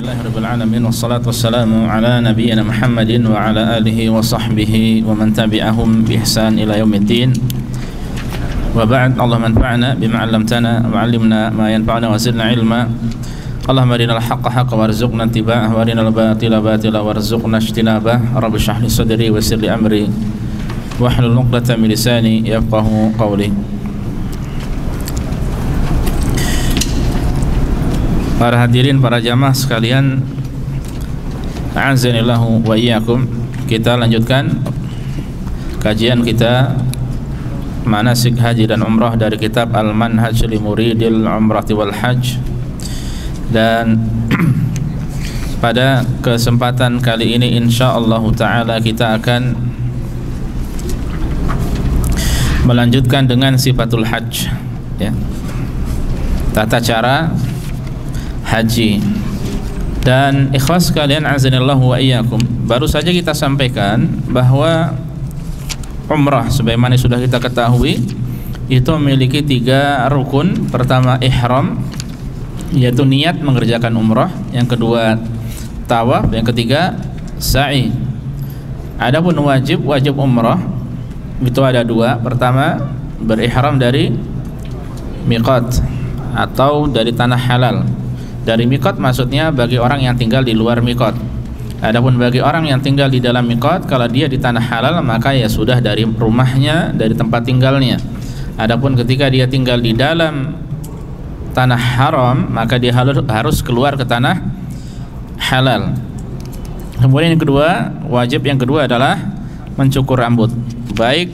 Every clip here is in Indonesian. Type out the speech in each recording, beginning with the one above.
Alhamdulillahirrabbilalamin. Wassalatu wassalamu ala nabiyyina Muhammadin wa ala alihi wa sahbihi wa man tabi'ahum bi ihsan ila yaumiddin. Wa ba'd, Allahumma anfa'na bima 'allamtana wa 'allimna ma yanfa'una wa zidna ilma. Allahumma arinal haqqa haqqan warzuqna ittiba'ah wa arinal batila batila warzuqna ijtinabah. Rabbi shrah li sadri wa yassir li amri wahlul 'uqdatam min lisani yafqahu qawli. Para hadirin, para jamaah sekalian, a'azzanillahu wa iyyakum. Kita lanjutkan kajian kita manasik haji dan umrah dari kitab Al-Manhaj li Muridil Umrati wal Hajj. Dan pada kesempatan kali ini insyaallah taala kita akan melanjutkan dengan sifatul hajj, ya. Tata cara haji. Dan ikhwas sekalian, azanillahu wa iyyakum, baru saja kita sampaikan bahwa umrah sebagaimana sudah kita ketahui itu memiliki 3 rukun. Pertama ihram, yaitu niat mengerjakan umrah. Yang kedua tawaf, yang ketiga sa'i. Adapun wajib umrah itu ada 2. Pertama berihram dari miqat atau dari tanah halal. Dari miqat maksudnya bagi orang yang tinggal di luar miqat. Adapun bagi orang yang tinggal di dalam miqat, kalau dia di tanah halal maka ya sudah dari rumahnya, dari tempat tinggalnya. Adapun ketika dia tinggal di dalam tanah haram, maka dia harus keluar ke tanah halal. Kemudian yang kedua, wajib yang kedua adalah mencukur rambut, baik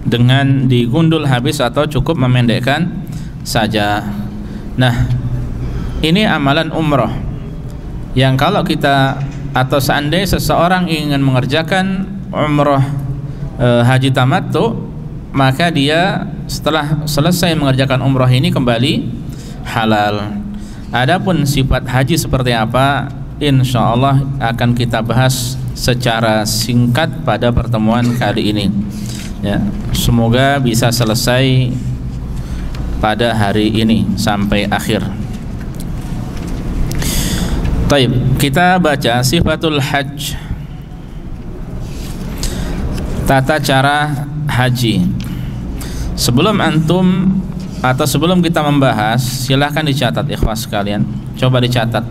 dengan digundul habis atau cukup memendekkan saja. Nah, ini amalan umrah yang kalau kita atau seandainya seseorang ingin mengerjakan umrah haji tamattu, maka dia setelah selesai mengerjakan umrah ini kembali halal. Adapun sifat haji seperti apa, insyaallah akan kita bahas secara singkat pada pertemuan kali ini, ya. Semoga bisa selesai pada hari ini sampai akhir. Taib, kita baca sifatul hajj, tata cara haji. Sebelum antum atau sebelum kita membahas, silahkan dicatat ikhwas sekalian. Coba dicatat,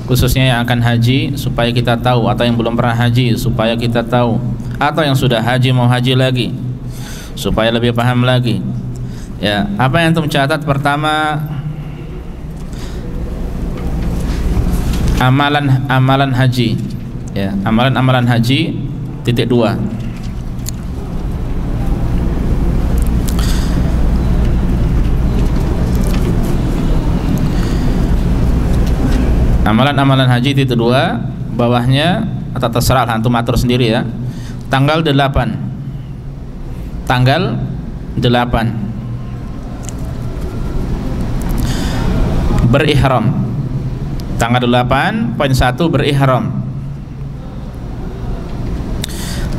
khususnya yang akan haji supaya kita tahu, atau yang belum pernah haji supaya kita tahu, atau yang sudah haji mau haji lagi supaya lebih paham lagi. Ya, apa yang antum catat? Pertama, amalan haji, ya, amalan haji titik 2. Amalan haji titik 2, bawahnya atau terserah antum atur sendiri, ya. Tanggal 8 berihram. Tanggal 8.1 berihram.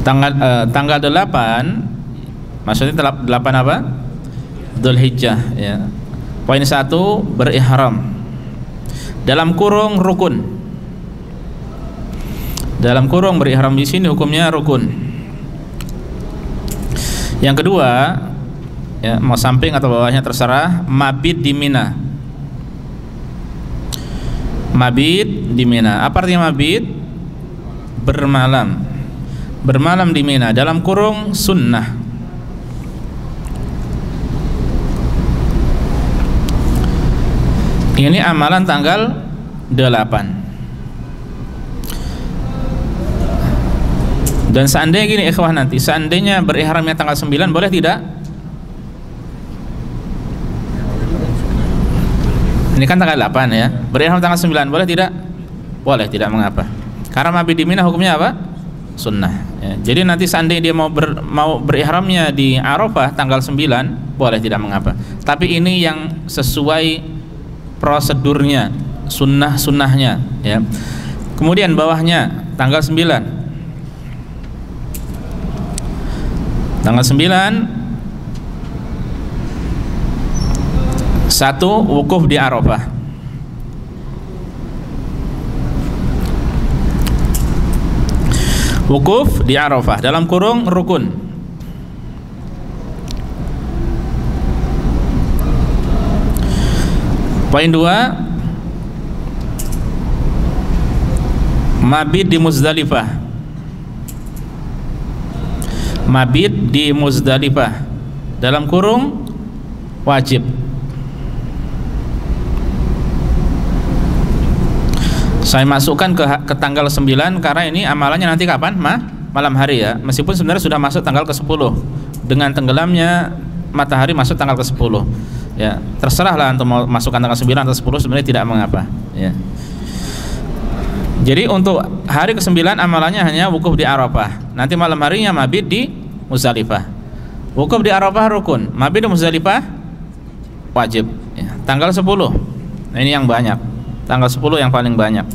Tanggal 8 maksudnya 8 apa? Dzulhijjah, ya. Poin 1 berihram. Dalam kurung rukun. Dalam kurung berihram di sini hukumnya rukun. Yang kedua, ya, mau samping atau bawahnya terserah, mabit di Mina. Mabit di Mina. Apa artinya mabit? Bermalam. Bermalam di Mina dalam kurung sunnah. Ini amalan tanggal 8. Dan seandainya gini ikhwah, nanti seandainya berihramnya tanggal 9, boleh tidak? Ini kan tanggal 8, ya. Berihram tanggal 9 boleh tidak? Boleh, tidak mengapa. Karena mabit di Mina hukumnya apa? Sunnah, ya. Jadi nanti seandainya dia mau berihramnya di Arafah tanggal 9, boleh, tidak mengapa. Tapi ini yang sesuai prosedurnya, sunnahnya, ya. Kemudian bawahnya tanggal 9. Tanggal 9 1 wukuf di Arafah. Wukuf di Arafah dalam kurung rukun. Poin 2, mabit di Muzdalifah. Mabit di Muzdalifah dalam kurung wajib. Saya masukkan ke tanggal 9 karena ini amalannya nanti kapan? Malam hari ya. Meskipun sebenarnya sudah masuk tanggal ke-10. Dengan tenggelamnya matahari masuk tanggal ke-10. Ya, terserahlah untuk mau masukkan tanggal 9 atau 10 sebenarnya tidak mengapa, ya. Jadi untuk hari ke-9 amalannya hanya wukuf di Arafah. Nanti malam harinya mabit di Muzdalifah. Wukuf di Arafah rukun, mabit di Muzdalifah wajib, ya. Tanggal 10. Nah, ini yang banyak. Tanggal 10 yang paling banyak.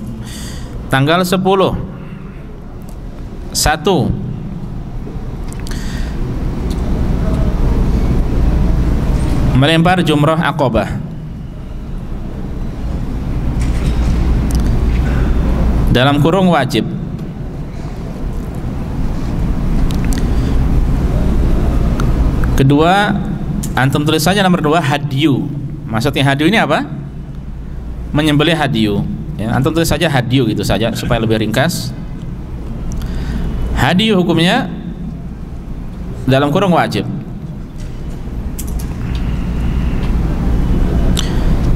Tanggal 10 1 melempar jumrah Aqabah. Dalam kurung wajib. Kedua, antum tulis saja nomor 2, hadyu. Maksudnya hadyu ini apa? Menyembelih hadyu, ya, antum tulis saja hadyu gitu saja supaya lebih ringkas. Hadyu hukumnya dalam kurung wajib.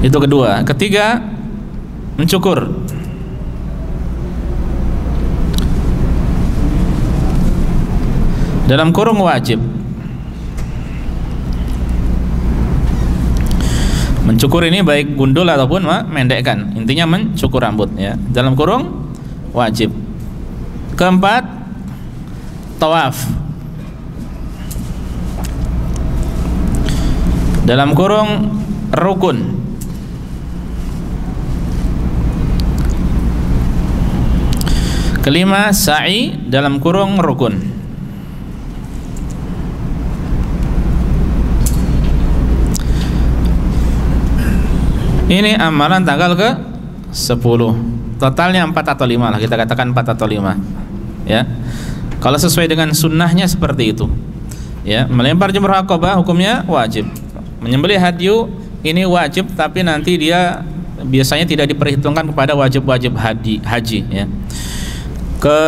Itu kedua. Ketiga, mencukur. Dalam kurung wajib. Mencukur ini baik gundul ataupun mendekkan. Intinya mencukur rambut, ya. Dalam kurung wajib. Keempat, tawaf. Dalam kurung rukun. Kelima, sa'i dalam kurung rukun. Ini amalan tanggal ke-10. Totalnya 4 atau 5 lah, kita katakan 4 atau 5. Ya. Kalau sesuai dengan sunnahnya seperti itu. Ya, melempar jumrah Aqabah hukumnya wajib. Menyembelih hadyu ini wajib, tapi nanti dia biasanya tidak diperhitungkan kepada wajib-wajib haji, ya.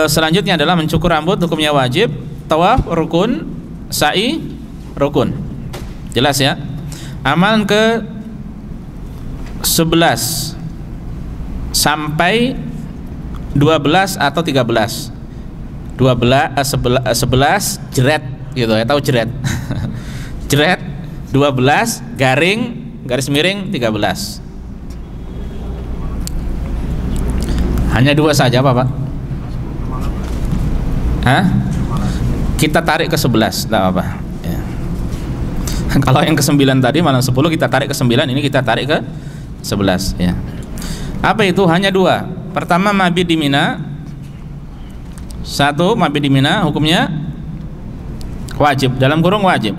Selanjutnya adalah mencukur rambut, hukumnya wajib. Tawaf rukun, sa'i rukun. Jelas ya? Amalan ke 11 sampai 12 atau 13. 11 jeret gitu ya, tahu jeret. Jeret 12 garis miring 13. Hanya 2 saja Pak? Hah? Kita tarik ke 11, enggak apa-apa. Ya. Kalau yang ke-9 tadi malam 10 kita tarik ke 9, ini kita tarik ke 11, ya. Apa itu? Hanya 2. Pertama, mabit di Mina. 1, mabit di Mina hukumnya wajib, dalam kurung wajib.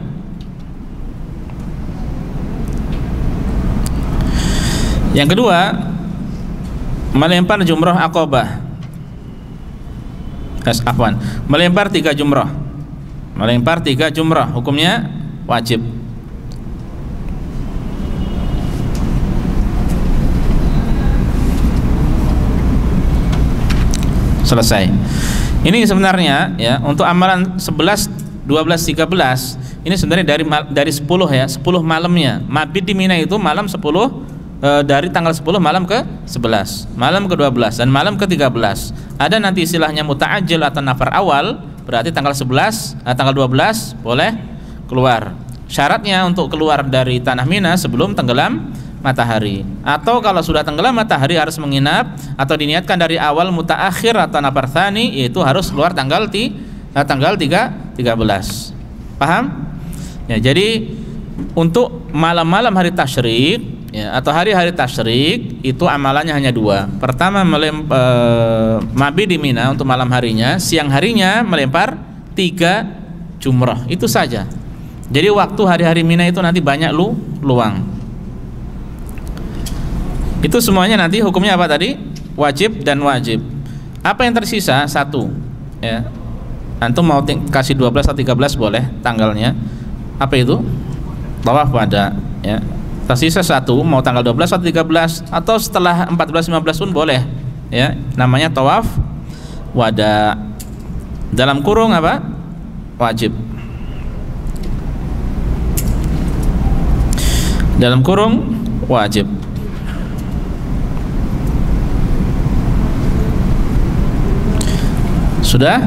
Yang kedua, melempar jumrah Aqabah. Melempar 3 jumrah. Melempar 3 jumrah hukumnya wajib. Selesai. Ini sebenarnya ya, untuk amalan 11, 12, 13 ini sebenarnya dari 10 ya, 10 malamnya. Mabit di Mina itu malam 10, dari tanggal 10 malam ke 11, malam ke 12 dan malam ke 13. Ada nanti istilahnya muta'ajjil atau nafar awal, berarti tanggal 11, tanggal 12 boleh keluar. Syaratnya untuk keluar dari tanah Mina sebelum tenggelam matahari, atau kalau sudah tenggelam matahari harus menginap, atau diniatkan dari awal mutaakhir atau nafar tsani, yaitu harus keluar tanggal 13. Paham? Ya, jadi untuk malam-malam hari tasyrik ya, atau hari-hari tasyrik itu amalannya hanya 2. Pertama, mabit di Mina untuk malam harinya, siang harinya melempar 3 jumrah. Itu saja. Jadi waktu hari-hari Mina itu nanti banyak luang. Itu semuanya nanti hukumnya apa tadi? Wajib dan wajib. Apa yang tersisa? 1, ya. Antum mau kasih 12 atau 13 boleh tanggalnya. Apa itu? Tawaf wada, ya. Tersisa satu, mau tanggal 12 atau 13 atau setelah 14-15 pun boleh, ya. Namanya tawaf wada. Dalam kurung apa? Wajib. Dalam kurung wajib. Sudah?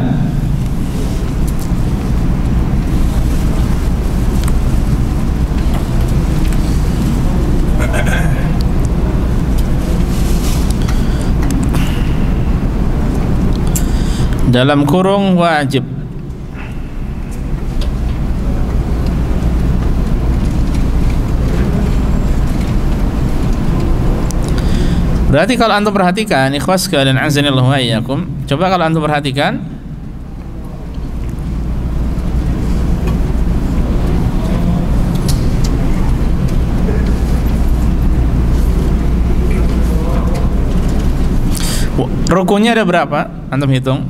Dalam kurung wajib. Berarti kalau antum perhatikan, ikhwas sekalian azanillahu wa iyyakum, coba kalau antum perhatikan, rukunnya ada berapa? Antum hitung.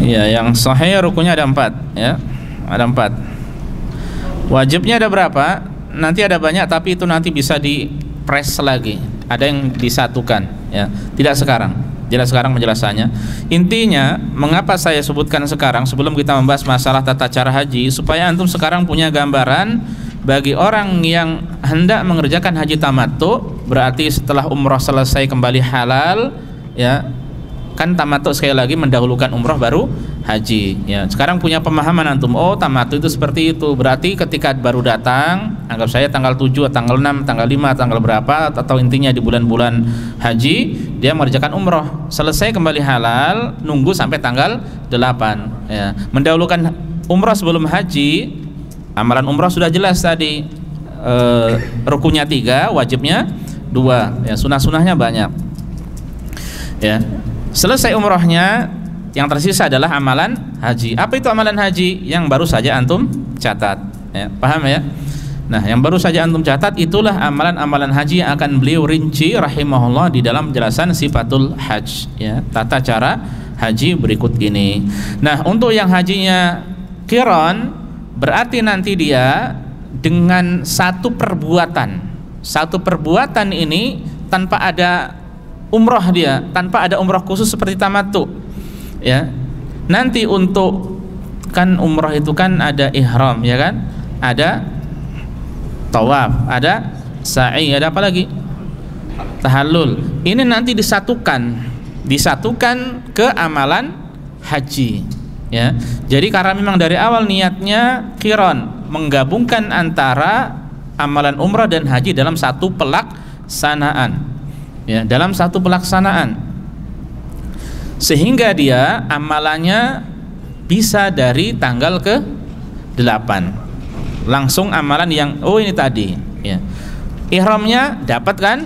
Ya, yang sahih rukunnya ada 4, ya. Ada 4. Wajibnya ada berapa? Nanti ada banyak, tapi itu nanti bisa di-press lagi. Ada yang disatukan, ya. Tidak sekarang. Jelas sekarang penjelasannya. Intinya, mengapa saya sebutkan sekarang sebelum kita membahas masalah tata cara haji, supaya antum sekarang punya gambaran bagi orang yang hendak mengerjakan haji tamattu, berarti setelah umrah selesai kembali halal, ya. Kan tamattu sekali lagi mendahulukan umrah baru haji, ya. Sekarang punya pemahaman antum, oh tamattu itu seperti itu. Berarti ketika baru datang, anggap saya tanggal 7, tanggal 6, tanggal 5, tanggal berapa, atau intinya di bulan-bulan haji, dia mengerjakan umrah, selesai kembali halal, nunggu sampai tanggal 8, ya. Mendahulukan umrah sebelum haji, amalan umrah sudah jelas tadi, rukunnya 3, wajibnya 2, ya. Sunah-sunahnya banyak, ya. Selesai umrohnya, yang tersisa adalah amalan haji. Apa itu amalan haji? Yang baru saja antum catat, ya, paham ya? Nah, yang baru saja antum catat itulah amalan-amalan haji yang akan beliau rinci rahimahullah di dalam penjelasan sifatul hajj, ya, tata cara haji berikut ini. Nah, untuk yang hajinya qiran, berarti nanti dia dengan satu perbuatan ini tanpa ada umroh, dia tanpa ada umroh khusus seperti tamattu, ya. Nanti untuk, kan umroh itu kan ada ihram, ya kan, ada tawaf, ada sa'i, ada apa lagi, tahallul. Ini nanti disatukan ke amalan haji, ya. Jadi karena memang dari awal niatnya qiran, menggabungkan antara amalan umrah dan haji dalam satu pelaksanaan, ya, dalam satu pelaksanaan, sehingga dia amalannya bisa dari tanggal ke-8 langsung amalan yang ini tadi, ya. Ihramnya dapat kan,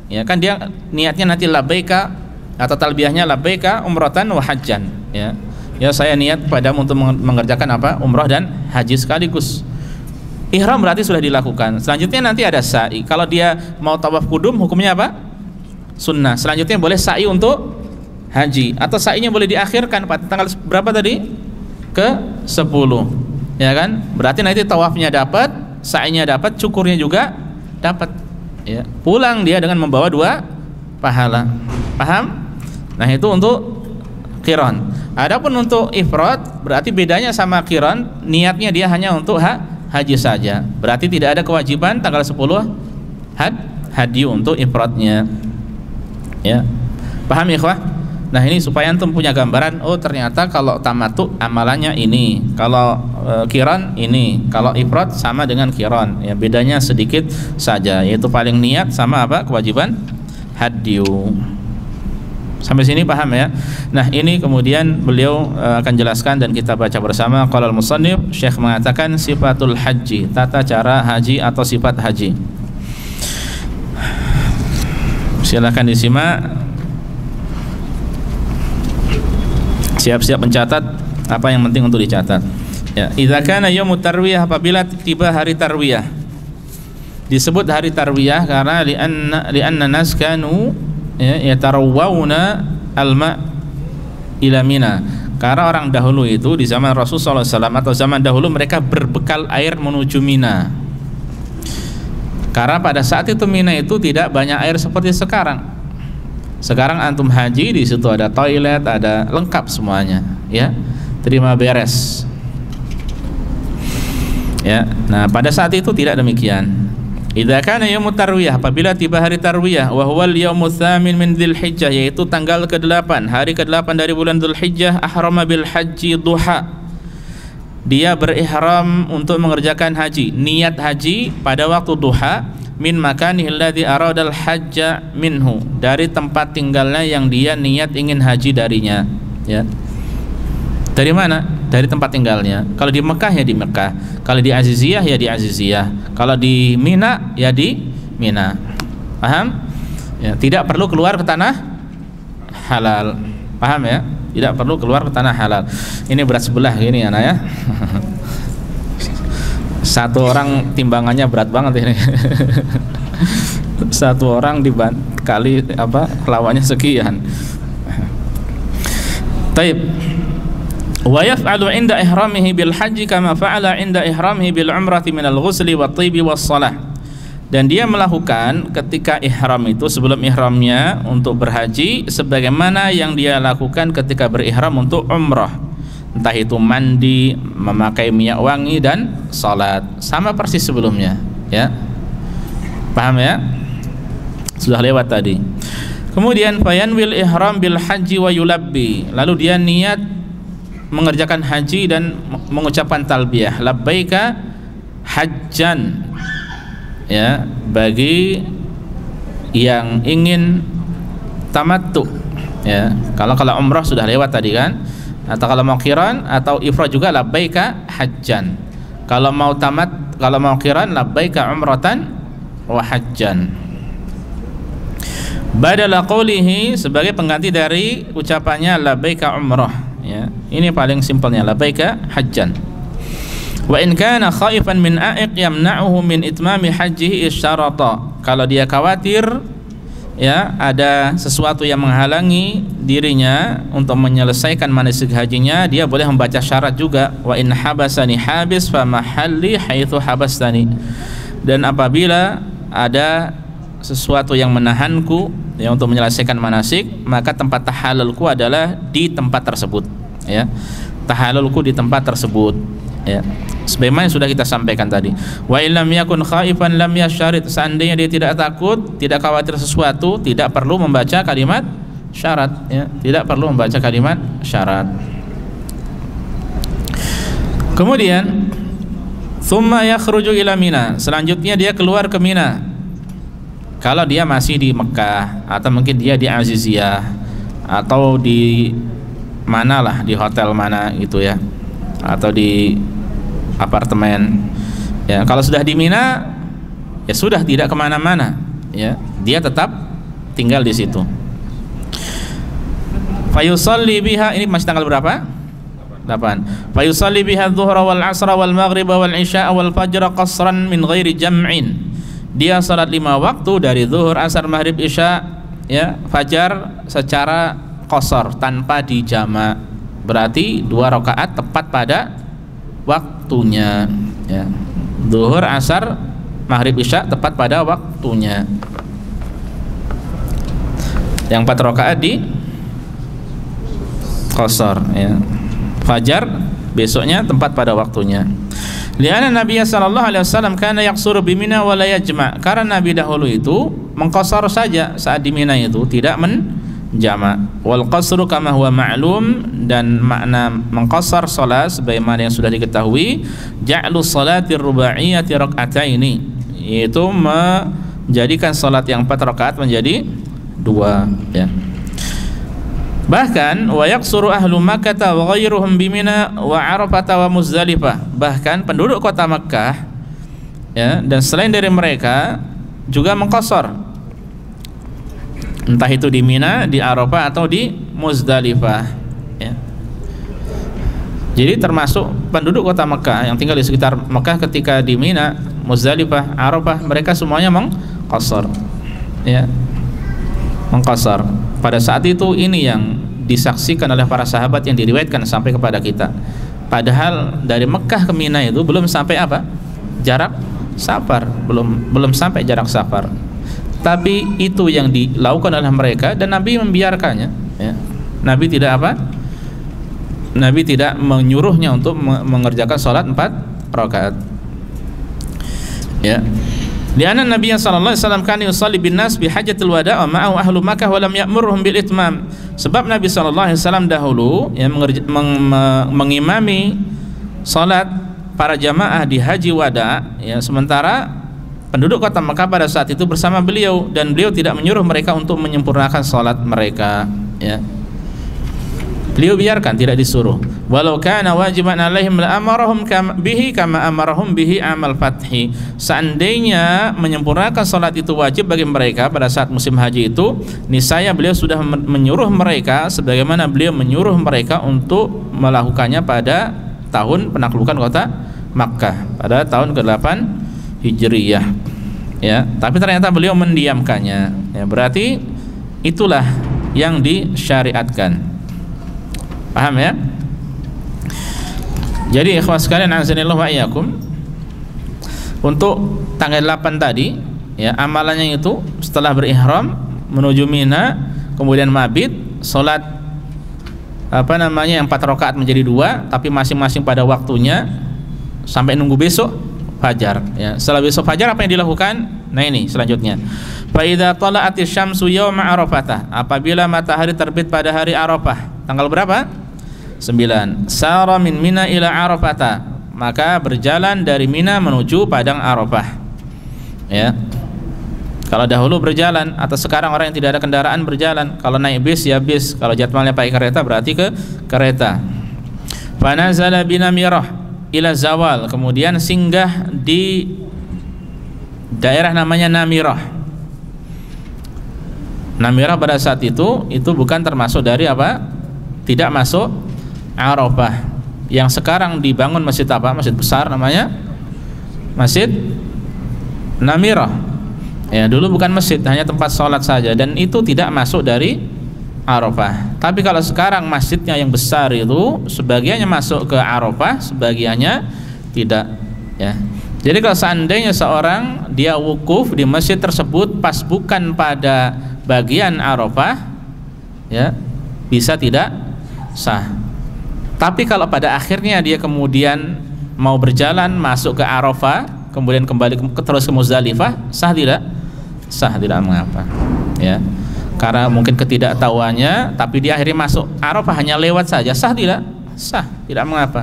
ya kan, dia niatnya nanti labbaika atau talbiyahnya labbaika umratan wa hajjan, ya. Ya, saya niat padamu untuk mengerjakan apa? Umrah dan haji sekaligus. Ihram berarti sudah dilakukan. Selanjutnya nanti ada sa'i. Kalau dia mau tawaf kudum, hukumnya apa? Sunnah. Selanjutnya boleh sa'i untuk haji, atau sa'inya boleh diakhirkan pada tanggal berapa tadi? Ke-10, ya kan? Berarti nanti tawafnya dapat, sa'inya dapat, cukurnya juga dapat, ya. Pulang dia dengan membawa 2 pahala. Paham? Nah, itu untuk qiran. Adapun untuk ifrad, berarti bedanya sama qiran, niatnya dia hanya untuk haji saja. Berarti tidak ada kewajiban tanggal 10 haji untuk ifradnya, ya. Paham ya, ikhwah? Nah, ini supaya antum punya gambaran, oh ternyata kalau tamattu amalannya ini, kalau qiran ini, kalau ifrad sama dengan qiran, ya, bedanya sedikit saja, yaitu paling niat sama apa? Kewajiban hadyu. Sampai sini paham ya? Nah, ini kemudian beliau akan jelaskan dan kita baca bersama. Qala al-musannif, Syekh mengatakan sifatul haji, tata cara haji atau sifat haji. Silakan disimak. Siap-siap mencatat apa yang penting untuk dicatat. Ya, idza kana yaumut tarwiyah, apabila tiba hari tarwiyah. Disebut hari tarwiyah karena li'anna nas kanu yatarawawna alma ila Mina. Karena orang dahulu itu di zaman Rasulullah SAW atau zaman dahulu mereka berbekal air menuju Mina. Karena pada saat itu Mina itu tidak banyak air seperti sekarang. Sekarang antum haji, di situ ada toilet, ada lengkap semuanya, ya, terima beres. Ya, nah pada saat itu tidak demikian. Idza kana yaumut tarwiyah, apabila tiba hari tarwiyah, wa huwal yaumut tsamin min Dzulhijjah, yaitu tanggal ke-8, hari ke-8 dari bulan Dzulhijjah, ahrama bil haji duha. Dia berihram untuk mengerjakan haji, niat haji pada waktu duha, min makanihi alladzi aradal hajja minhu, dari tempat tinggalnya yang dia niat ingin haji darinya, ya. Dari mana? Dari tempat tinggalnya. Kalau di Mekah ya di Mekah, kalau di Aziziyah ya di Aziziyah, kalau di Mina ya di Mina. Paham? Ya, tidak perlu keluar ke tanah halal. Paham ya? Tidak perlu keluar ke tanah halal. Ini berat sebelah gini anak ya. Satu orang timbangannya berat banget ini. Satu orang dikali lawannya sekian. Taib. Wa yaf'alu 'inda ihramihi bil haji kama fa'ala 'inda ihramihi bil umrati min al-ghusli wat-thibi was-shalah. Dan dia melakukan ketika ihram itu, sebelum ihramnya untuk berhaji, sebagaimana yang dia lakukan ketika berihram untuk umrah. Entah itu mandi, memakai minyak wangi dan salat, sama persis sebelumnya, ya. Paham ya? Sudah lewat tadi. Kemudian fayanwil ihram bil haji wa yulabbi, lalu dia niat mengerjakan haji dan mengucapkan talbiyah, labbaika hajjan, ya, bagi yang ingin tamattu, ya. Kalau umrah sudah lewat tadi kan, atau kalau mau qiran atau ifrad juga labbaika hajjan. Kalau mau qiran labbaika umratan wa hajjan. Badala qawlihi, sebagai pengganti dari ucapannya labbaika umrah, ya. Ini paling simpelnya, labbaika hajjan. Wa in kana khaifan min a'iq yamna'uhu min itmami hajjihi isyarata. Kalau dia khawatir, ya, ada sesuatu yang menghalangi dirinya untuk menyelesaikan manasik hajinya, dia boleh membaca syarat juga. Wa in habasani habis fa mahalli haitsu habastani. Dan apabila ada sesuatu yang menahanku, ya, untuk menyelesaikan manasik, maka tempat tahallulku adalah di tempat tersebut, ya. Tahallulku di tempat tersebut, ya. Sebagaimana sudah kita sampaikan tadi. Wa illam yakun khaifan lam yasyarit, seandainya dia tidak takut, tidak khawatir sesuatu, tidak perlu membaca kalimat syarat, ya. Tidak perlu membaca kalimat syarat. Kemudian tsumma yakhruju ila Mina, selanjutnya dia keluar ke Mina. Kalau dia masih di Mekah, atau mungkin dia di Aziziyah, atau di manalah, di hotel mana gitu, ya, atau di apartemen, ya. Kalau sudah di Mina, ya sudah, tidak kemana-mana, ya, dia tetap tinggal di situ. Fayusalli biha, ini masih tanggal berapa? 8. Fayusalli biha adh-dhuhra wal 'ashra wal maghriba wal 'isya'a wal fajra qasran min ghairi jam'in. Dia salat 5 waktu dari zuhur, asar, maghrib, isya, ya, fajar secara qasar, tanpa dijama. Berarti 2 rakaat tepat pada waktunya, ya. Zuhur, asar, maghrib, isya tepat pada waktunya. Yang 4 rakaat di qasar, ya. Fajar besoknya tempat pada waktunya. Lianna Nabi sallallahu alaihi wasallam kana yaqsuru bi Mina wa la yajma'. Karena Nabi dahulu itu mengqasar saja saat di Mina, itu tidak menjama'. Wal qasru kama huwa ma'lum, dan makna mengqasar salat sebagaimana yang sudah diketahui, ja'lu salatir ruba'iyyati rak'ataini, yaitu menjadikan salat yang 4 rakaat menjadi 2, ya. Bahkan wa yaqsuru ahlu Makkah wa ghairuhum bi Mina wa Arafah wa Muzdalifah. Bahkan penduduk kota Makkah, ya, dan selain dari mereka juga mengqasar, entah itu di Mina, di Arafah atau di Muzdalifah, ya. Jadi termasuk penduduk kota Makkah yang tinggal di sekitar Makkah ketika di Mina, Muzdalifah, Arafah, mereka semuanya mengqasar, ya. Mengqasar. Pada saat itu ini yang disaksikan oleh para sahabat yang diriwayatkan sampai kepada kita. Padahal dari Mekah ke Mina itu belum sampai apa? Jarak safar, belum sampai jarak safar. Tapi itu yang dilakukan oleh mereka dan Nabi membiarkannya, ya. Nabi tidak apa? Nabi tidak menyuruhnya untuk mengerjakan salat 4 rakaat. Ya. Lianna Nabi sallallahu alaihi wasallam kana yusalli bin nas bi hajjatil wada' wa ma'ahu ahlu Makkah wa lam ya'murhum bil itmam. Sebab Nabi sallallahu alaihi wasallam dahulu ya mengimami salat para jamaah di haji wada, ya, sementara penduduk kota Makkah pada saat itu bersama beliau dan beliau tidak menyuruh mereka untuk menyempurnakan salat mereka, ya. Beliau biarkan, tidak disuruh. Walau kana wajiban alaihim la amarahum bihi kama amarahum bihi amal fathi. Seandainya menyempurnakan salat itu wajib bagi mereka pada saat musim haji itu, niscaya beliau sudah menyuruh mereka sebagaimana beliau menyuruh mereka untuk melakukannya pada tahun penaklukan kota Makkah pada tahun ke-8 Hijriyah, ya. Tapi ternyata beliau mendiamkannya, ya. Berarti itulah yang disyariatkan. Paham, ya? Jadi ikhwas sekalian azanillahu wa iyyakum, untuk tanggal 8 tadi, ya, amalannya itu setelah berihram menuju Mina, kemudian mabit, salat yang 4 rakaat menjadi 2, tapi masing-masing pada waktunya sampai nunggu besok fajar, ya. Setelah besok fajar apa yang dilakukan? Nah, ini selanjutnya. Fa idza tala'atis syamsu yauma Arafah, apabila matahari terbit pada hari Arafah, tanggal berapa? 9. Sara min Mina ila Arafata, maka berjalan dari Mina menuju padang Arafah, ya. Kalau dahulu berjalan, atau sekarang orang yang tidak ada kendaraan berjalan. Kalau naik bis ya bis, kalau jadwalnya pakai kereta berarti ke kereta. Fanazala binamirah ila zawal, kemudian singgah di daerah namanya Namirah. Namirah pada saat itu bukan termasuk dari apa? Tidak masuk Arafah. Yang sekarang dibangun masjid apa? Masjid besar namanya Masjid Namirah. Ya, dulu bukan masjid, hanya tempat sholat saja, dan itu tidak masuk dari Arafah. Tapi kalau sekarang masjidnya yang besar itu sebagiannya masuk ke Arafah, sebagiannya tidak, ya. Jadi kalau seandainya seorang dia wukuf di masjid tersebut pas bukan pada bagian Arafah, ya, bisa tidak sah. Tapi kalau pada akhirnya dia kemudian mau berjalan masuk ke Arafah, kemudian kembali terus ke Muzdalifah, sah tidak? Sah, tidak mengapa, ya. Karena mungkin ketidaktahuannya, tapi dia akhirnya masuk Arafah hanya lewat saja, sah tidak? Sah, tidak mengapa.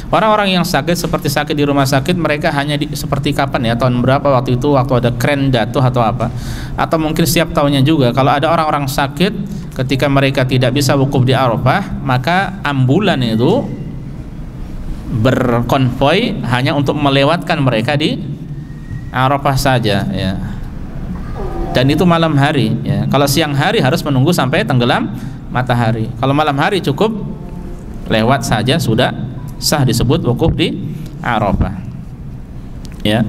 Orang-orang yang sakit seperti sakit di rumah sakit, mereka hanya seperti kapan, ya, tahun berapa waktu itu, waktu ada kren jatuh atau apa, atau mungkin setiap tahunnya juga. Kalau ada orang-orang sakit, ketika mereka tidak bisa wukuf di Arafah, maka ambulan itu berkonvoi hanya untuk melewatkan mereka di Arafah saja, ya. Dan itu malam hari, ya. Kalau siang hari harus menunggu sampai tenggelam matahari. Kalau malam hari cukup lewat saja sudah sah, disebut wukuf di Arafah, ya.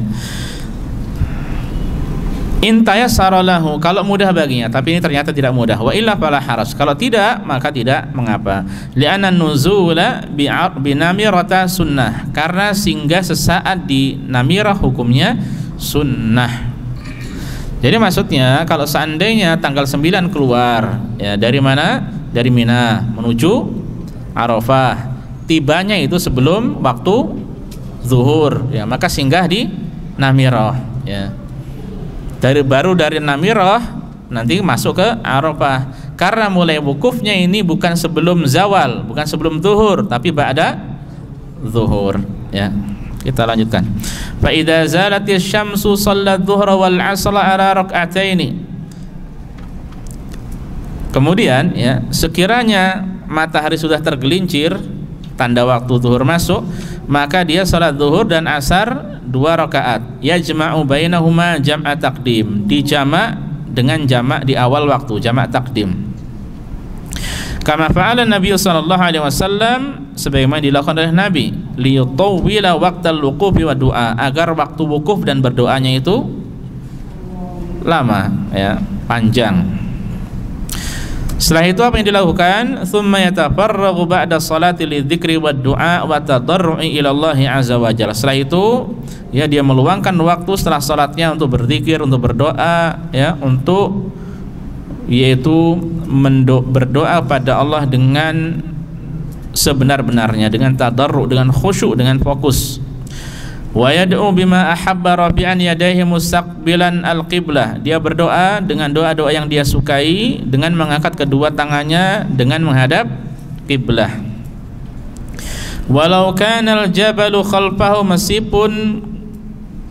Intayassara lahu, kalau mudah baginya, tapi ini ternyata tidak mudah. Wa illa fala haraj, kalau tidak maka tidak mengapa. Li'anna nuzula bi namirata sunnah, karena singgah sesaat di Namirah hukumnya sunnah. Jadi maksudnya kalau seandainya tanggal 9 keluar, ya, dari mana? Dari Mina menuju Arafah, tibanya itu sebelum waktu zuhur, ya, maka singgah di Namirah, ya. Baru dari Namirah nanti masuk ke Arafah. Karena mulai wukufnya ini bukan sebelum zawal, bukan sebelum zuhur, tapi ba'da zuhur, ya. Kita lanjutkan. Fa idza zalatis syamsu shallat dhuhra wal 'asra ala rak'ataini. Kemudian, ya, sekiranya matahari sudah tergelincir, tanda waktu zuhur masuk, maka dia salat zuhur dan asar 2 rakaat. Yajma'u bainahuma jam'a taqdim, dijamak dengan jamak di awal waktu, jamak takdim. Kama fa'ala Nabi sallallahu alaihi wasallam, sebagaimana dilakukan oleh Nabi, liyutawwila waqtal wuqufi wa du'a, agar waktu wukuf dan berdoanya itu lama, ya, panjang. Setelah itu apa yang dilakukan? Tsumma yatafarraghu ba'da sholati lidzikri wad du'a wa tadarru'i ila Allah azza wa jalla. Setelah itu ya dia meluangkan waktu setelah salatnya untuk berzikir, untuk berdoa, ya, untuk yaitu berdoa pada Allah dengan sebenar-benarnya, dengan tadarru', dengan khusyuk, dengan fokus. Wa yad'u bima ahabba rafi'an yadayhi mustaqbilan al-qiblah. Dia berdoa dengan doa-doa yang dia sukai, dengan mengangkat kedua tangannya dengan menghadap kiblah. Walau kana al-jabalu khalfahu, meskipun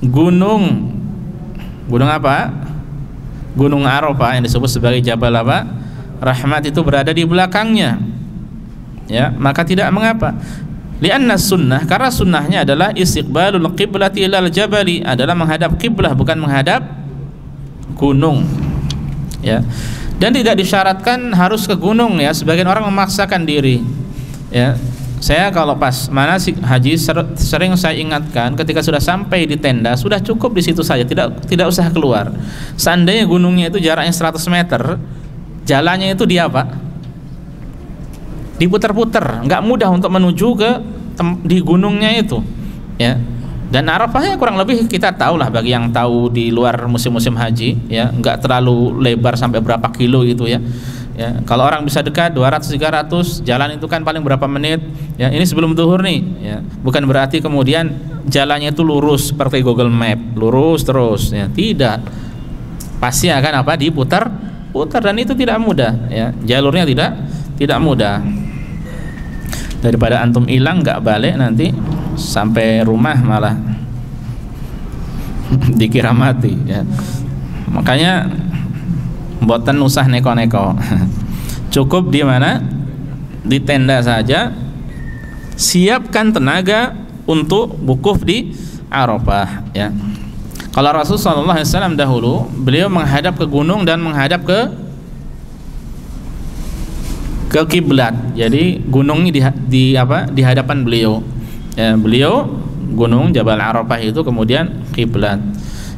gunung apa? Gunung Arafah yang disebut sebagai Jabal apa? Rahmat itu berada di belakangnya. Ya, maka tidak mengapa. Lianna sunnah, karena sunnahnya adalah istiqbalul qiblati ilal jabali, adalah menghadap kiblah bukan menghadap gunung. Ya. Dan tidak disyaratkan harus ke gunung, ya. Sebagian orang memaksakan diri. Ya. Saya kalau pas manasik haji sering saya ingatkan, ketika sudah sampai di tenda sudah cukup di situ saja, tidak usah keluar. Seandainya gunungnya itu jaraknya 100 meter, jalannya itu dia apa? Diputar-putar, nggak mudah untuk menuju ke di gunungnya itu, ya. Dan Arafahnya kurang lebih kita tahu lah, bagi yang tahu di luar musim-musim haji, ya, nggak terlalu lebar sampai berapa kilo itu, ya. Ya, kalau orang bisa dekat 200-300, jalan itu kan paling berapa menit, ya. Ini sebelum zuhur nih, ya. Bukan berarti kemudian jalannya itu lurus seperti Google Map, lurus terus, ya. Tidak, pasti akan apa? Diputar-putar, dan itu tidak mudah, ya. Jalurnya tidak mudah. Daripada antum hilang nggak balik, nanti sampai rumah malah dikira mati, ya. Makanya mboten usah neko-neko. Cukup di mana? Di tenda saja. Siapkan tenaga untuk wukuf di Arafah, ya. Kalau Rasulullah SAW dahulu, beliau menghadap ke gunung dan menghadap ke kiblat. Jadi gunungnya di hadapan beliau. Ya, beliau gunung Jabal Arafah itu kemudian kiblat.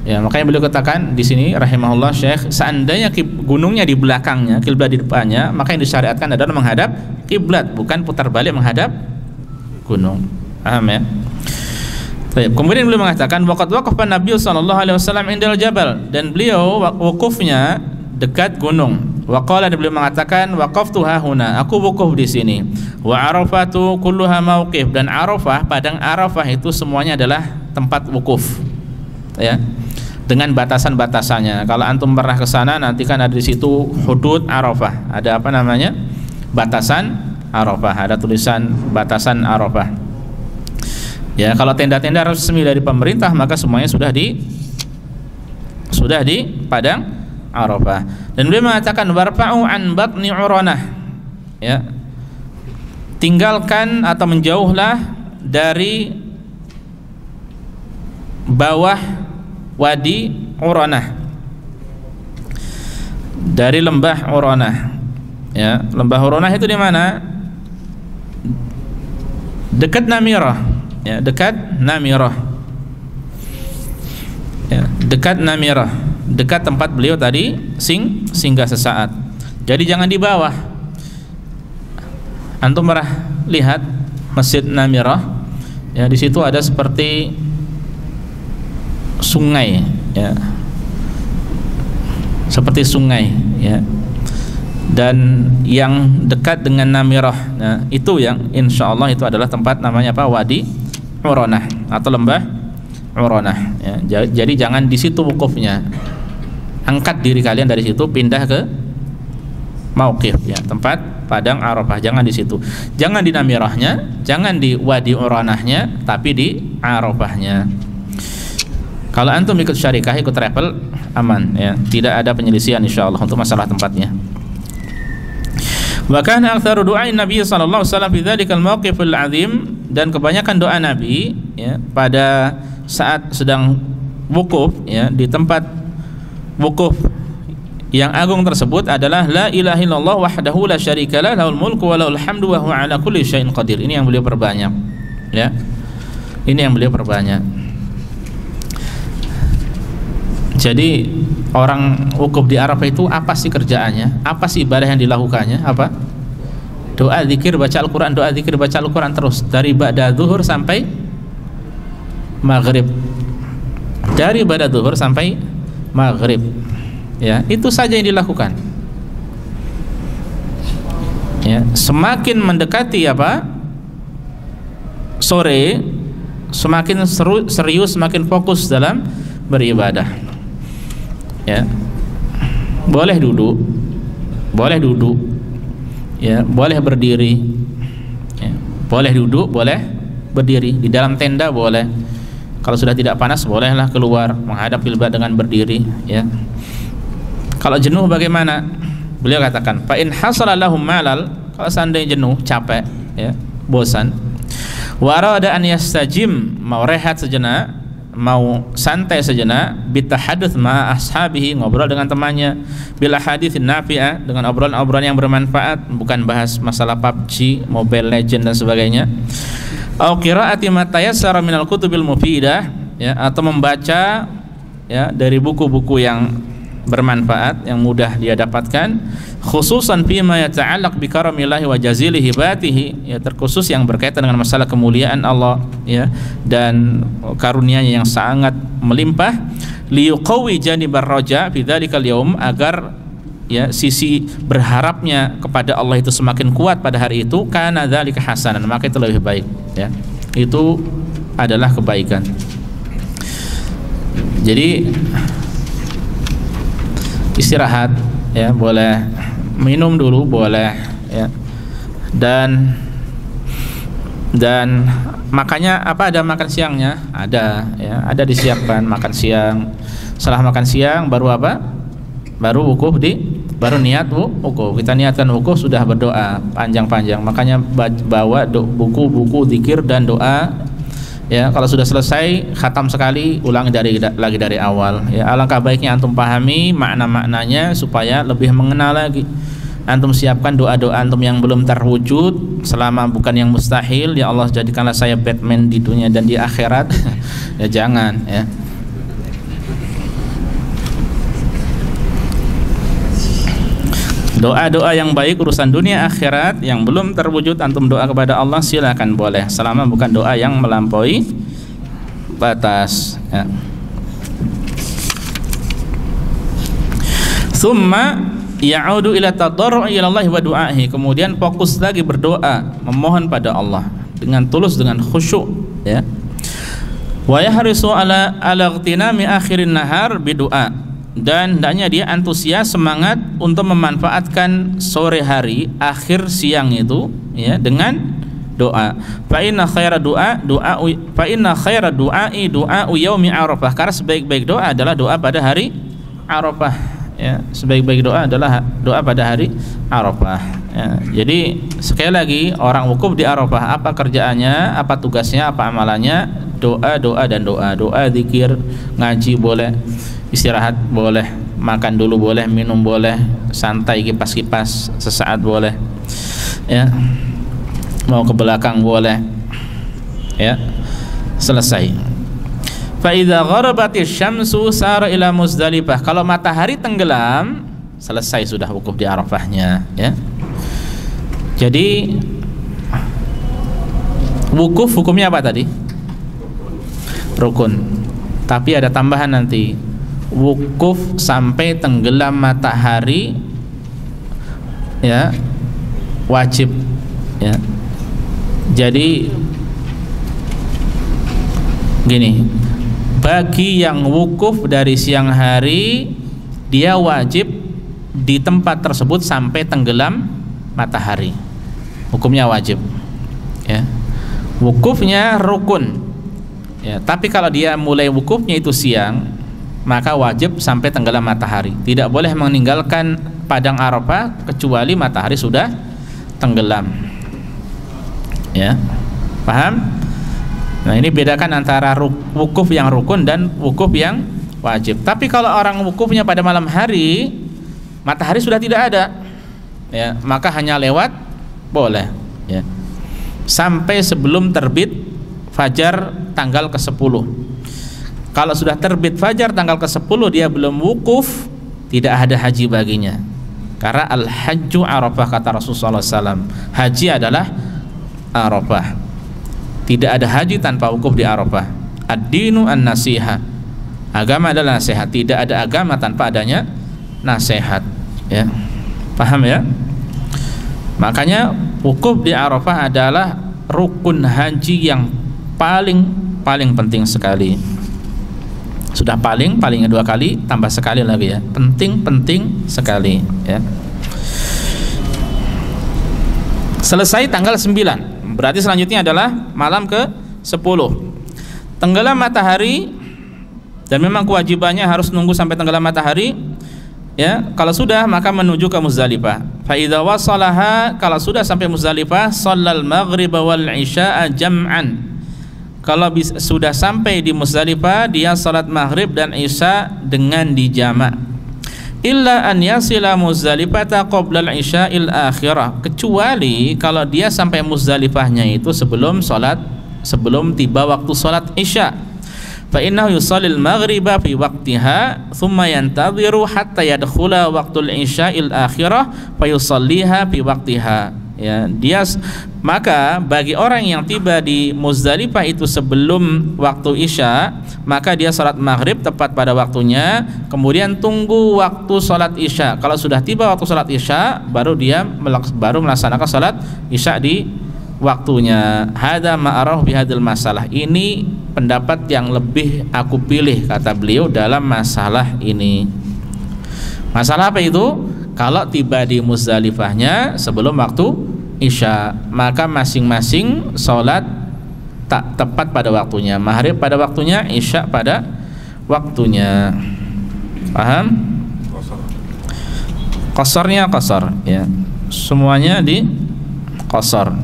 Ya, makanya beliau katakan di sini rahimahullah Syekh, seandainya gunungnya di belakangnya, kiblat di depannya, maka yang disyariatkan adalah menghadap kiblat, bukan putar balik menghadap gunung. Paham, ya? Baik. Kemudian beliau mengatakan waqad waqafa Nabi sallallahu alaihi wasallam indal jabal, dan beliau wukufnya dekat gunung. Wa qala, beliau mengatakan waqaftu hahuna, aku wukuf di sini. Wa Arafatu kulluha mauqif, dan Arafah, padang Arafah itu semuanya adalah tempat wukuf. Ya. Dengan batasan-batasannya. Kalau antum pernah ke sana, nanti kan ada di situ hudud Arafah. Ada apa namanya? Batasan Arafah. Ada tulisan batasan Arafah. Ya, kalau tenda-tenda resmi dari pemerintah, maka semuanya sudah di padang Arafah. Dan beliau mengatakan warfa'u an batni uranah, ya, tinggalkan atau menjauhlah dari bawah wadi Uranah, dari lembah Uranah, ya. Lembah Uranah itu di mana? Dekat Namirah, ya, dekat Namirah, ya, dekat Namirah, dekat tempat beliau tadi singgah sesaat. Jadi jangan di bawah. Antum pernah lihat Masjid Namirah? Ya, di situ ada seperti sungai, ya, seperti sungai, ya. Dan yang dekat dengan Namirah, nah, itu yang insya Allah itu adalah tempat namanya apa? Wadi Uranah atau lembah Uranah, ya. Jadi jangan di situ wukufnya. Angkat diri kalian dari situ, pindah ke mauqif, ya, tempat padang Arafah. Jangan di situ, jangan di Namirahnya, jangan di Wadi Uranahnya, tapi di Arafahnya. Kalau antum ikut syarikah, ikut travel, aman, ya, tidak ada penyelisihan insyaallah untuk masalah tempatnya. Wa kana aktsaru du'ain Nabi sallallahu alaihi wasallam fi dzalikal mauqifil 'azim, dan kebanyakan doa Nabi, ya, pada saat sedang wukuf, ya, di tempat wukuf yang agung tersebut adalah la ilaha illallah wahdahu la syarikalah lahul mulku wa lahul hamdu wa huwa ala kulli syai'in qadir. Ini yang beliau perbanyak, ya. Ini yang beliau perbanyak. Jadi orang wukuf di Arafah itu apa sih kerjaannya? Apa sih ibadah yang dilakukannya? Apa? Doa, zikir, baca Al-Quran, doa, zikir, baca Al-Quran terus dari ba'da zuhur sampai maghrib. Dari ba'da zuhur sampai maghrib. Ya, itu saja yang dilakukan. Ya, semakin mendekati apa? Sore, semakin serius, semakin fokus dalam beribadah. Ya, boleh duduk, ya, boleh berdiri, ya, boleh duduk, boleh berdiri. Di dalam tenda boleh. Kalau sudah tidak panas, bolehlah keluar menghadap kiblat dengan berdiri. Ya. Kalau jenuh bagaimana? Beliau katakan, fa in hasala lahum malal, kalau seandainya jenuh, capek, ya, bosan, wa arada an yastajim, mau rehat sejenak, mau santai sejenak, bitahadduts ma ashabihi, ngobrol dengan temannya, bil haditsin nafi'ah, dengan obrolan-obrolan yang bermanfaat, bukan bahas masalah PUBG, Mobile Legend dan sebagainya. Au qiraati ma tayassara minal kutubil mufidah, ya, atau membaca, ya, dari buku-buku yang bermanfaat yang mudah dia dapatkan, khususan fima yata'allaq bi karamillahi wa jazili hibatihi, ya, terkhusus yang berkaitan dengan masalah kemuliaan Allah, ya, dan karunia-Nya yang sangat melimpah, liyuqawi janibar raja fi dzalikal yaum, agar, ya, sisi berharapnya kepada Allah itu semakin kuat pada hari itu, kana dzalika hasanan, maka itu lebih baik, ya. Itu adalah kebaikan. Jadi istirahat, ya, boleh minum dulu, boleh, ya, dan makanya apa, ada makan siangnya, ada, ya, ada disiapkan makan siang. Setelah makan siang baru apa, baru wukuf, baru niat wukuf. Kita niatkan wukuf, sudah berdoa panjang-panjang, makanya bawa buku-buku zikir dan doa. Ya, kalau sudah selesai khatam sekali, ulangi lagi dari awal. Ya, alangkah baiknya antum pahami makna-maknanya supaya lebih mengenal lagi. Antum siapkan doa-doa antum yang belum terwujud, selama bukan yang mustahil. Ya Allah, jadikanlah saya Batman di dunia dan di akhirat. Ya jangan, ya. Doa-doa yang baik urusan dunia akhirat yang belum terwujud, antum doa kepada Allah, silakan, boleh, selama bukan doa yang melampaui batas, ya. Tsumma ya'udu ila tadarru'i ila Allah wa du'ahi, kemudian fokus lagi berdoa, memohon pada Allah dengan tulus, dengan khusyuk, ya. Wa yahrisu ala ightinami akhirin nahar bidu'a, dan hendaknya dia antusias, semangat untuk memanfaatkan sore hari, akhir siang itu, ya, dengan doa. Fa inna khaira du'ai du'a'u yaumi Arafah, karena sebaik-baik doa adalah doa pada hari Arafah, ya. Sebaik-baik doa adalah doa pada hari Arafah, ya. Jadi sekali lagi, orang wukuf di Arafah, apa kerjaannya, apa tugasnya, apa amalannya? Doa, doa dan doa. Doa, zikir, ngaji boleh, istirahat boleh, makan dulu boleh, minum boleh, santai kipas-kipas sesaat boleh, ya, mau ke belakang boleh, ya, selesai. Fa idza gharabatis syamsu sara ila Muzdalifah, kalau matahari tenggelam, selesai sudah wukuf di Arafahnya, ya. Jadi wukuf hukumnya apa tadi? Rukun. Tapi ada tambahan nanti, wukuf sampai tenggelam matahari, ya, wajib, ya. Jadi gini, bagi yang wukuf dari siang hari, dia wajib di tempat tersebut sampai tenggelam matahari, hukumnya wajib, ya. Wukufnya rukun, ya. Tapi kalau dia mulai wukufnya itu siang, maka wajib sampai tenggelam matahari. Tidak boleh meninggalkan padang Arafah kecuali matahari sudah tenggelam, ya. Paham? Nah, ini bedakan antara wukuf yang rukun dan wukuf yang wajib. Tapi kalau orang wukufnya pada malam hari, matahari sudah tidak ada, ya, maka hanya lewat boleh, ya, sampai sebelum terbit fajar tanggal ke-10. Kalau sudah terbit fajar tanggal ke-10 dia belum wukuf, tidak ada haji baginya. Karena al-hajju Arafah, kata Rasulullah SAW. Haji adalah Arafah. Tidak ada haji tanpa wukuf di Arafah. Ad-dinu an-nasihah. Agama adalah nasihat. Tidak ada agama tanpa adanya nasihat. Ya, paham ya? Makanya wukuf di Arafah adalah rukun haji yang paling penting sekali. Sudah palingnya 2 kali, tambah sekali lagi ya. Penting sekali ya. Selesai tanggal 9. Berarti selanjutnya adalah malam ke-10. Tenggelam matahari, dan memang kewajibannya harus nunggu sampai tenggelam matahari. Ya, kalau sudah maka menuju ke Muzdalifah. Fa idza wasalaha, kalau sudah sampai Muzdalifah, shallal maghrib wal isya'a jam'an. Kalau sudah sampai di Muzdalifah, dia salat maghrib dan isya dengan dijamak. Illa an yasila Muzdalifata qabla al-isya'il akhirah, kecuali kalau dia sampai Muzdalifahnya itu sebelum tiba waktu salat isya. Fa innahu yusallil maghriba fi waqtiha thumma yantadhiru hatta yadkhula waqtul isya'il akhirah fa yusalliha fi waqtiha. Ya, maka bagi orang yang tiba di Muzdalifah itu sebelum waktu isya, maka dia salat maghrib tepat pada waktunya, kemudian tunggu waktu salat isya. Kalau sudah tiba waktu salat isya, baru melaksanakan salat isya di waktunya. Hadza ma'araf bihadil masalah. Ini pendapat yang lebih aku pilih, kata beliau, dalam masalah ini. Masalah apa itu? Kalau tiba di Muzdalifahnya sebelum waktu isya, maka masing-masing sholat tak tepat pada waktunya. Maghrib pada waktunya, isya pada waktunya. Paham? Qasornya qasar ya. Semuanya di qasar.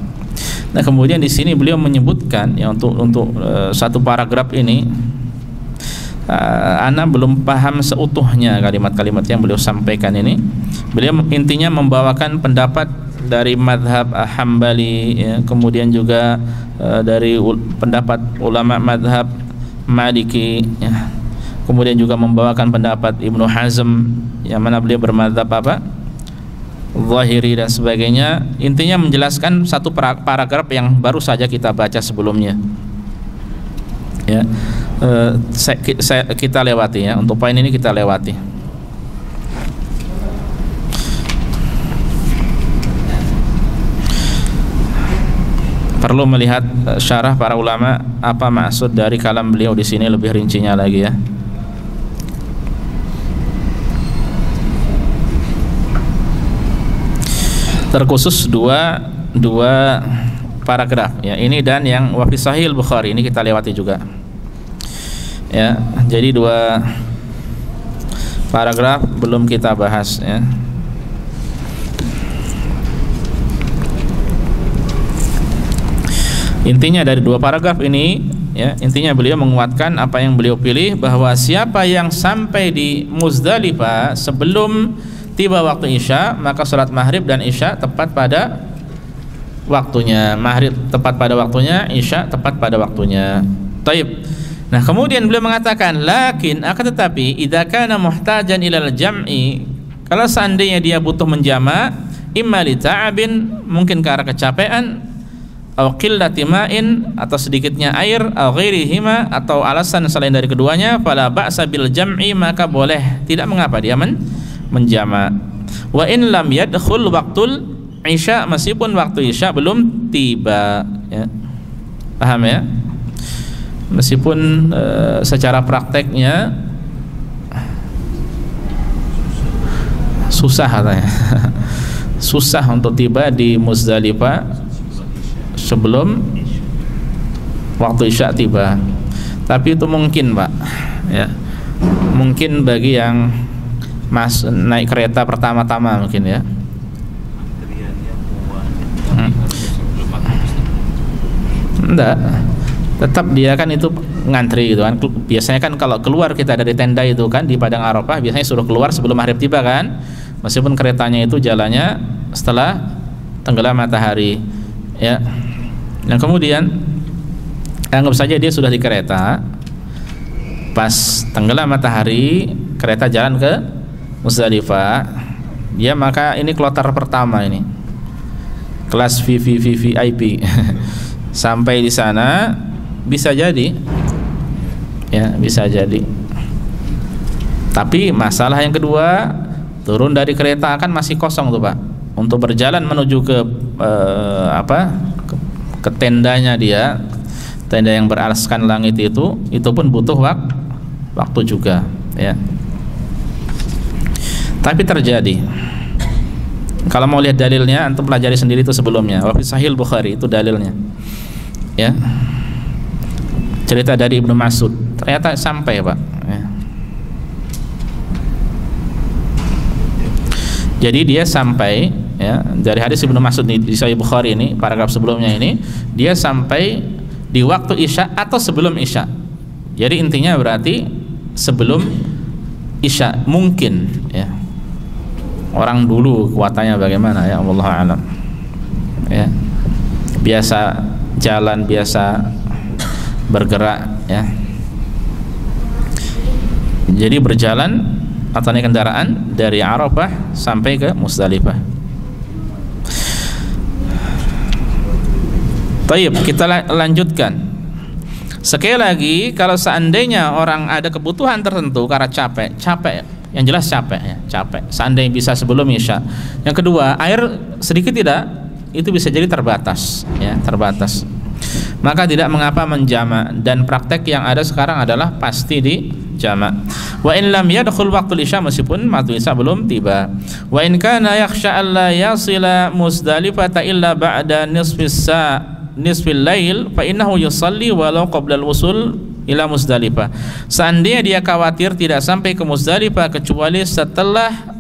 Nah, kemudian di sini beliau menyebutkan ya, untuk satu paragraf ini ana belum paham seutuhnya kalimat-kalimat yang beliau sampaikan ini. Beliau intinya membawakan pendapat dari madhab Hambali ya, kemudian juga dari pendapat ulama madhab Maliki ya. Kemudian juga membawakan pendapat Ibnu Hazm yang mana beliau bermadhab apa? Zahiri dan sebagainya. Intinya menjelaskan satu paragraf yang baru saja kita baca sebelumnya ya. Kita lewati ya, untuk poin ini kita lewati. Perlu melihat syarah para ulama apa maksud dari kalam beliau di sini lebih rincinya lagi ya. Terkhusus dua paragraf ya, ini dan yang wa fi Sahih Bukhari, ini kita lewati juga. Ya, jadi 2 paragraf belum kita bahas ya. Intinya dari 2 paragraf ini ya, intinya beliau menguatkan apa yang beliau pilih, bahwa siapa yang sampai di Muzdalifah sebelum tiba waktu isya, maka salat maghrib dan isya tepat pada waktunya. Maghrib tepat pada waktunya, isya tepat pada waktunya. Taib. Nah, kemudian beliau mengatakan, lakin akan tetapi idza kana muhtajan ilal jam'i, kalau seandainya dia butuh menjamak, imma li ta'abin, mungkin karena kecapean, atau qillati ma'in, atau sedikitnya air, atau ghairihima, atau alasan selain dari keduanya, fala ba'sa bil jam'i, maka boleh, tidak mengapa dia menjamak. Wa in lam yadkhul waqtul isya, meskipun waktu isya belum tiba ya. Paham ya? Meskipun secara prakteknya susah katanya susah untuk tiba di Muzdalifah sebelum waktu isya tiba, tapi itu mungkin Pak ya, mungkin bagi yang naik kereta pertama-tama mungkin ya. Enggak, tetap dia kan itu ngantri gitu kan. Biasanya kan kalau keluar kita dari tenda itu kan di Padang Arafah, biasanya suruh keluar sebelum maghrib tiba kan, meskipun keretanya itu jalannya setelah tenggelam matahari ya. Dan kemudian anggap saja dia sudah di kereta Pas tenggelam matahari, kereta jalan ke Muzdalifah, dia maka ini kloter pertama ini, kelas VIP. Sampai di sana bisa jadi, ya bisa jadi. Tapi masalah yang kedua, turun dari kereta kan masih kosong tuh Pak. Untuk berjalan menuju ke ke tendanya dia, tenda yang beralaskan langit itu pun butuh waktu juga, ya. Tapi terjadi. Kalau mau lihat dalilnya, antum pelajari sendiri itu sebelumnya. Wa fi Sahih Bukhari itu dalilnya. Ya. Cerita dari Ibnu Mas'ud. Ternyata sampai, Pak. Ya. Jadi dia sampai, ya, dari hadis Ibnu Mas'ud di Sahih Bukhari ini, paragraf sebelumnya ini, dia sampai di waktu Isya atau sebelum Isya. Jadi intinya berarti sebelum Isya mungkin, ya. Orang dulu kuatannya bagaimana, ya, wallahu a'lam. Ya. Biasa jalan, biasa bergerak, ya. Jadi berjalan atau naik kendaraan dari Arafah sampai ke Muzdalifah. Baik, kita lanjutkan. Sekali lagi, kalau seandainya orang ada kebutuhan tertentu karena capek, yang jelas capek, ya, capek. Seandainya bisa sebelum Isya. Yang kedua, air sedikit tidak, itu bisa jadi terbatas, ya, terbatas. Maka tidak mengapa menjamak, dan praktek yang ada sekarang adalah pasti di jamak. Wa in lam yadkhul waqtul Isya, meskipun waktu Isya belum tiba. Wa in kana yakhsha alla yasila Muzdalifah illa ba'da nisfil lail fa innahu yusalli walau qabla al-wusul ila Muzdalifah. Seandainya dia khawatir tidak sampai ke Muzdalifah kecuali setelah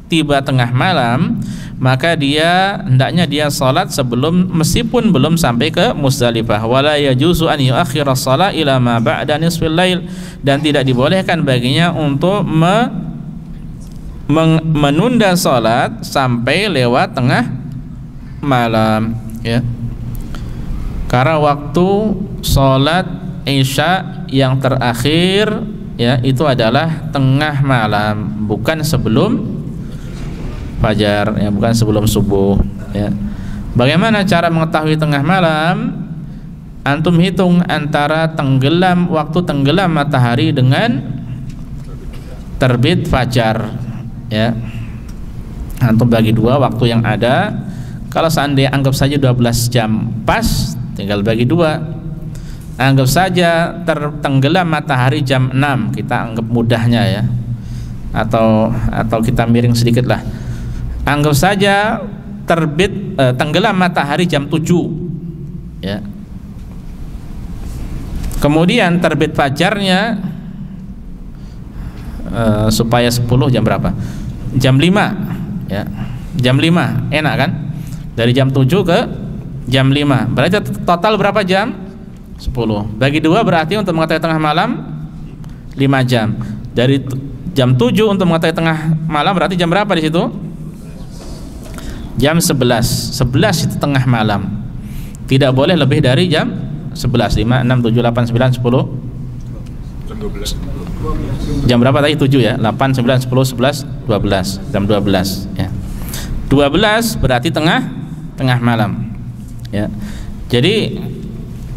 tiba tengah malam, maka hendaknya dia salat sebelum, meskipun belum sampai ke Muzdalifah. Wala yajuzu an yuakhkhira shalah ila ma ba'da nisfil lail, dan tidak dibolehkan baginya untuk menunda salat sampai lewat tengah malam, ya. Karena waktu salat Isya yang terakhir, ya, itu adalah tengah malam, bukan sebelum fajar, ya, bukan sebelum subuh, ya. Bagaimana cara mengetahui tengah malam? Antum hitung antara waktu tenggelam matahari dengan terbit fajar, ya. Antum bagi dua waktu yang ada. Kalau seandainya anggap saja 12 jam pas, tinggal bagi dua. Anggap saja tertenggelam matahari jam 6, kita anggap mudahnya, ya. Atau kita miring sedikit lah. Anggap saja tenggelam matahari jam 7, ya. Kemudian terbit fajarnya supaya 10 jam berapa? Jam 5, ya. Jam 5, enak kan? Dari jam 7 ke jam 5. Berarti total berapa jam? 10. Bagi 2 berarti untuk mengetahui tengah malam 5 jam. Dari jam 7 untuk mengetahui tengah malam berarti jam berapa di situ? Jam 11. 11 itu tengah malam. Tidak boleh lebih dari jam 11. 5, 6, 7, 8, 9, 10. Jam 12. Jam berapa tadi? 7, ya. 8, 9, 10, 11, 12. Jam 12, ya. 12 berarti tengah malam, ya. Jadi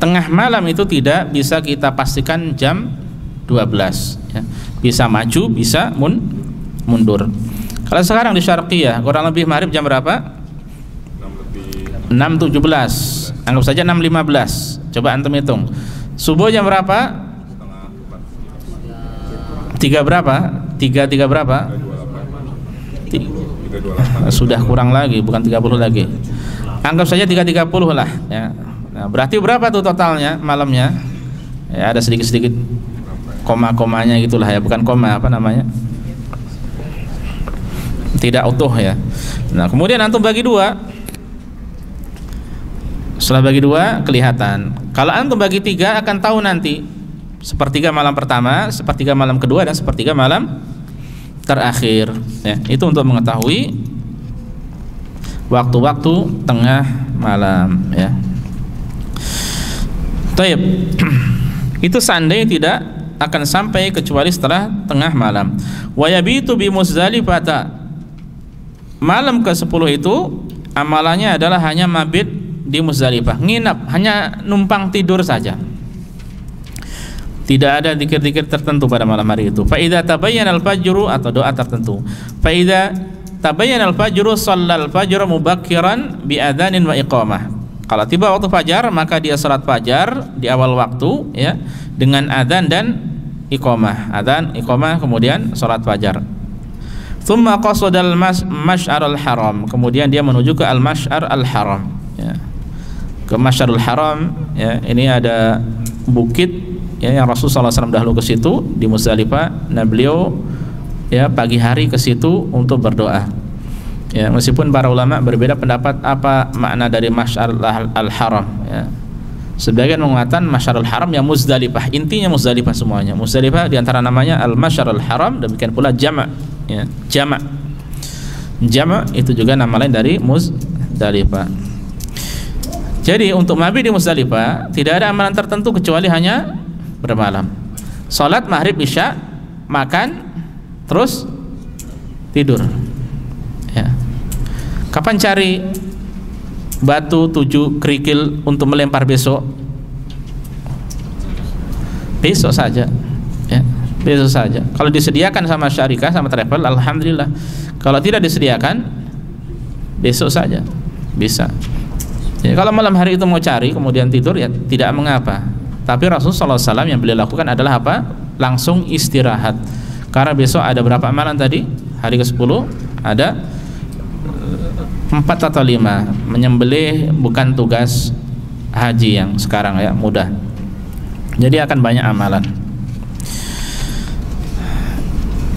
tengah malam itu tidak bisa kita pastikan jam 12, ya. Bisa maju, bisa mundur. Kalau sekarang di Syarqiyah kurang lebih maghrib jam berapa? 6.17. Anggap saja 6.15. Coba antum hitung. Subuh jam berapa? 3 berapa? 3 berapa? 3, sudah kurang lagi, bukan 30 lagi. Anggap saja 3.30 lah, ya. Nah, berarti berapa tuh totalnya malamnya? Ya, ada sedikit-sedikit koma-komanya gitulah, ya, bukan koma, apa namanya? Tidak utuh, ya. Nah, kemudian antum bagi 2. Setelah bagi 2 kelihatan. Kalau antum bagi 3 akan tahu nanti sepertiga malam pertama, sepertiga malam kedua, dan sepertiga malam terakhir, ya. Itu untuk mengetahui waktu-waktu tengah malam, ya. Taib. Itu seandainya tidak akan sampai kecuali setelah tengah malam. Wa yabitu bi Muzdalifah. Malam ke-10 itu amalannya adalah hanya mabit di Muzdalifah, nginap, hanya numpang tidur saja. Tidak ada zikir-zikir tertentu pada malam hari itu. Fa idza tabayyana al-fajru, atau doa tertentu. Fa idza tabayyana al-fajru shallal fajr mubakkiran bi adzanin wa iqamah. Kalau tiba waktu fajar, maka dia salat fajar di awal waktu, ya, dengan adzan dan iqamah. Adzan, iqamah, kemudian salat fajar. Tsumma qasada al-masy'ar al-haram. Kemudian dia menuju ke al-masy'ar al-haram, ya. Ke Masy'arul Haram, ya. Ini ada bukit, ya, yang Rasulullah SAW dahulu ke situ di Muzdalifah. Nah, beliau, ya, pagi hari ke situ untuk berdoa. Ya, meskipun para ulama berbeda pendapat apa makna dari Masy'ar al-Haram, ya. Sebagian mengatakan Masy'arul Haram yang Muzdalifah, intinya Muzdalifah semuanya. Muzdalifah diantara namanya al-Masy'ar al-Haram, demikian pula Jama', ya, Jama'. Jama' itu juga nama lain dari Muzdalifah. Jadi untuk mabit di Muzdalifah tidak ada amalan tertentu kecuali hanya bermalam. Salat maghrib isya, makan, terus tidur, ya. Kapan cari batu 7 kerikil untuk melempar besok? Besok saja, ya, besok saja. Kalau disediakan sama syarikah, sama travel, alhamdulillah. Kalau tidak disediakan, besok saja bisa. Ya, kalau malam hari itu mau cari kemudian tidur, ya tidak mengapa. Tapi Rasulullah SAW yang beliau lakukan adalah apa? Langsung istirahat. Karena besok ada berapa amalan tadi? Hari ke-10 ada 4 atau 5. Menyembelih bukan tugas haji yang sekarang, ya, mudah. Jadi akan banyak amalan.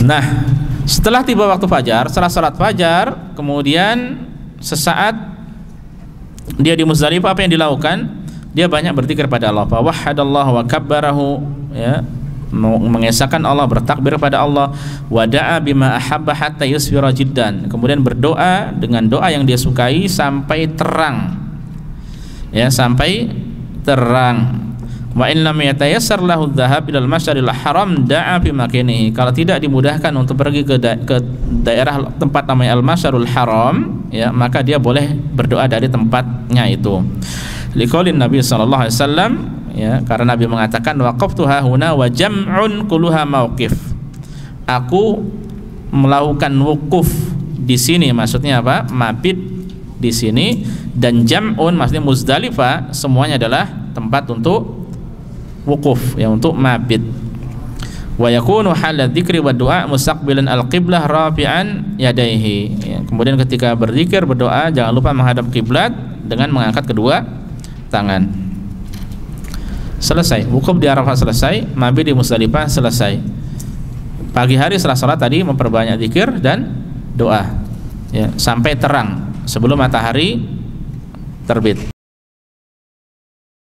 Nah, setelah tiba waktu fajar, setelah salat fajar, kemudian sesaat dia di Muzdalifah, apa yang dilakukan? Dia banyak berzikir pada Allah. Fa wahhadallahu wa kabbarahu, ya, mengesahkan Allah, bertakbir pada Allah. Wa da'a bima ahabba hatta yusfira jiddan. Kemudian berdoa dengan doa yang dia sukai sampai terang, ya, sampai terang. Wa in lam yatayassar lahu dhahab ila al-masy'aril haram da'a fi makanihi. Kalau tidak dimudahkan untuk pergi ke daerah tempat namanya al-masy'arul haram, ya, maka dia boleh berdoa dari tempatnya itu. Liqaulin Nabi sallallahu alaihi wasallam, ya, karena Nabi mengatakan waqaftu hahuna wa jam'un kulluha mauqif. Aku melakukan wukuf di sini, maksudnya apa? Mabit di sini, dan jam'un maksudnya Muzdalifah semuanya adalah tempat untuk wukuf, ya, untuk mabit. Wa yakunu halal dzikri wa du'a mustaqbilan al-qiblah rafi'an yadayhi. Ya, kemudian ketika berzikir, berdoa, jangan lupa menghadap kiblat dengan mengangkat kedua tangan. Selesai, wukuf di Arafah selesai, mabit di Muzdalifah selesai. Pagi hari setelah salat tadi memperbanyak zikir dan doa, ya, sampai terang sebelum matahari terbit.